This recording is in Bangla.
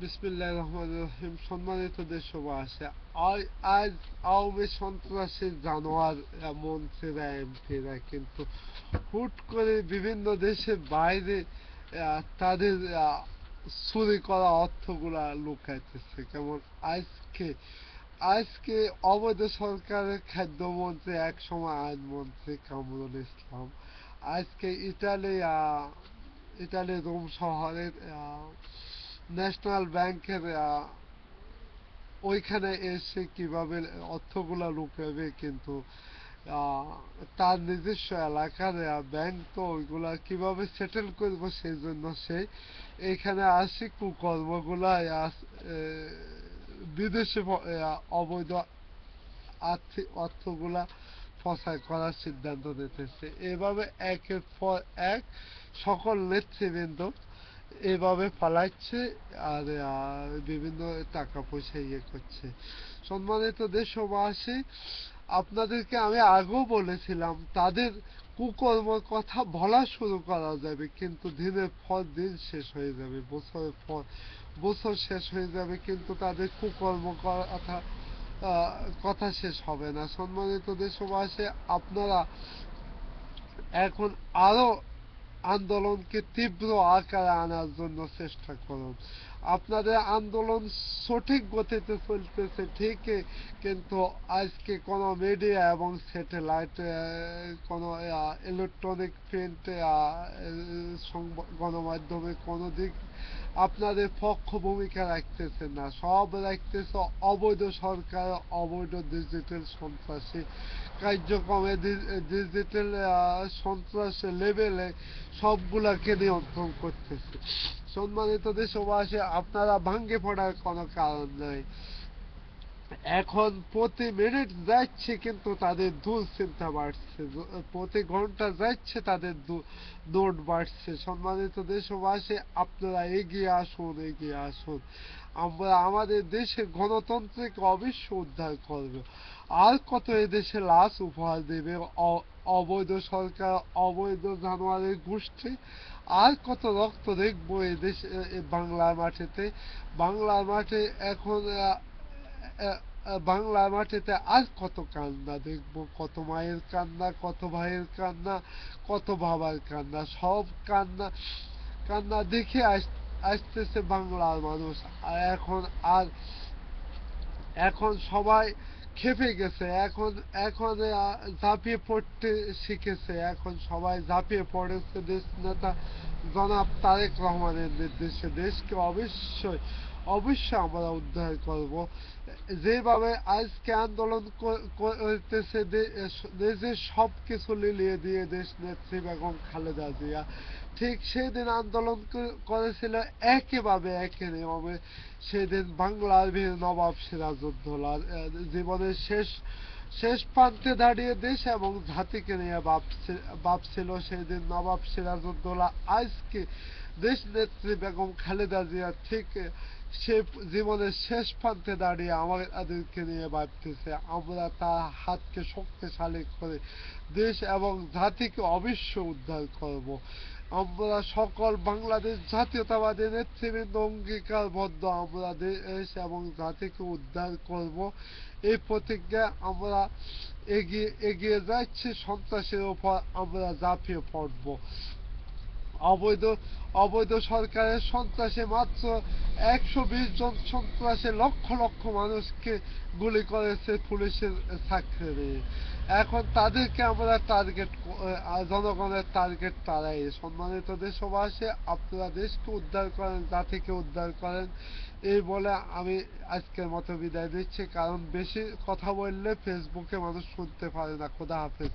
বিসমিল্লাহির রহমানির রহিম। সম্মানিত দেশবাসী, আজ আওয়ামী সন্ত্রাসী জানোয়ার মন্ত্রীরা এমপিরা কিন্তু হুট করে বিভিন্ন দেশের বাইরে তাদের চুরি করা অর্থগুলা লুকাইতেছে। কেমন আজকে আজকে অবৈধ সরকারের খাদ্যমন্ত্রী, এক সময় আইনমন্ত্রী কামরুল ইসলাম আজকে ইটালি রোম শহরের ন্যাশনাল ব্যাংকের ওইখানে এসে কিভাবে অর্থগুলা লুকাবে, কিন্তু আহ, তার নিজস্ব এলাকার ব্যাংক, তো ওইগুলা কিভাবে সেটেল করবো সেই জন্য সে এখানে আসি কুকর্মগুলা বিদেশে অবৈধ আর্থিক অর্থগুলা ফসাই করার সিদ্ধান্ত নিতেছে। এভাবে একের পর এক সকল নেতৃবৃন্দ এভাবে পালাচ্ছে আর বিভিন্ন টাকা পয়সা করছে। সম্মানিত দেশবাসী, আপনাদেরকে আমি আগেও বলেছিলাম তাদের কুকর্মের কথা বলা শুরু করা যাবে, কিন্তু দিনের পর দিন শেষ হয়ে যাবে, বছরের পর বছর শেষ হয়ে যাবে, কিন্তু তাদের কুকর্ম কথা কথা শেষ হবে না। সম্মানিত দেশবাসী, আপনারা এখন আরো আন্দোলনকে তীব্র আকারে আনার জন্য চেষ্টা করুন। আপনাদের আন্দোলন সঠিক গতিতে চলতেছে ঠিকই, কিন্তু আজকে কোনো মিডিয়া এবং স্যাটেলাইট, কোনো ইলেকট্রনিক প্রিন্ট গণমাধ্যমে কোনো দিক আপনাদের পক্ষ ভূমিকা রাখতেছে না, সব রাখতেছে অবৈধ সরকার, অবৈধ ডিজিটাল সন্ত্রাসী কার্যক্রমে, ডিজিটাল সন্ত্রাসী লেভেলে সবগুলাকে নিয়ন্ত্রণ করতেছে। সম্মানিত দেশবাসী, আপনারা ভাঙ্গে পড়ার কোনো কারণ নেই। এখন প্রতি মিনিট যাচ্ছে কিন্তু তাদের দুশ্চিন্তা বাড়ছে, প্রতি ঘন্টা যাচ্ছে তাদের নোট বাড়ছে। সম্মানিত দেশবাসী, আপনারা এগিয়ে আসুন, এগিয়ে আসুন। আমরা আমাদের দেশে গণতন্ত্রকে অবশ্য উদ্ধার করব। আর কত এদেশে লাশ উপহার দেবে অবৈধ সরকার, অবৈধ জানোয়ারের গোষ্ঠী? আর কত রক্ত দেখবো এদেশ, বাংলার মাটিতে? বাংলার মাঠে এখন বাংলার মাটিতে আর কত কান্না দেখবো, কত মায়ের কান্না, কত ভাইয়ের কান্না, কত বাবার কান্না, সব কান্না কান্না দেখে আসতেছে বাংলার মানুষ। এখন আর এখন সবাই খেপে গেছে, এখন এখন ঝাঁপিয়ে পড়তে শিখেছে, এখন সবাই ঝাঁপিয়ে পড়েছে দেশ নেতা জনাব তারেক রহমানের নির্দেশে। দেশকে অবশ্যই অবশ্যই আমরা উদ্ধার করব। যেভাবে আজকে আন্দোলন করতেছে, দেশের সব কিছু লিলিয়ে দিয়ে দেশ নেত্রী বেগম খালেদা জিয়া, ঠিক সেদিন আন্দোলন করেছিল একইভাবে, একই নিয়মে। সেদিন বাংলার বীর নবাব সিরাজউদ্দৌলার জীবনের শেষ শেষ প্রান্তে দাঁড়িয়ে দেশ এবং জাতিকে নিয়ে ভাবছিল সেদিন নবাব সিরাজউদ্দৌলা। আজকে দেশ নেত্রী বেগম খালেদা জিয়া ঠিক সে জীবনের শেষ প্রান্তে দাঁড়িয়ে আমাদেরকে নিয়ে ভাবতেছে। আমরা তার হাতকে শক্তিশালী করে দেশ এবং জাতিকে অবশ্য উদ্ধার করব। আমরা সকল বাংলাদেশ জাতীয়তাবাদী নেতৃবৃন্দ অঙ্গীকারবদ্ধ, আমরা দেশ এবং জাতিকে উদ্ধার করব। এই প্রতিজ্ঞা আমরা এগিয়ে এগিয়ে যাচ্ছি। সন্ত্রাসের উপর আমরা ঝাঁপিয়ে পড়ব। অবৈধ অবৈধ সরকারের সন্ত্রাসে মাত্র 120 জন সন্ত্রাসে লক্ষ লক্ষ মানুষকে গুলি করেছে পুলিশের সাক্ষী দিয়ে। এখন তাদেরকে আমরা টার্গেট, জনগণের টার্গেট তারাই। সম্মানিত দেশবাসী, আপনারা দেশকে উদ্ধার করেন, জাতিকে উদ্ধার করেন, এই বলে আমি আজকের মতো বিদায় দিচ্ছি, কারণ বেশি কথা বললে ফেসবুকে মানুষ শুনতে পারে না। খোদা হাফেজ।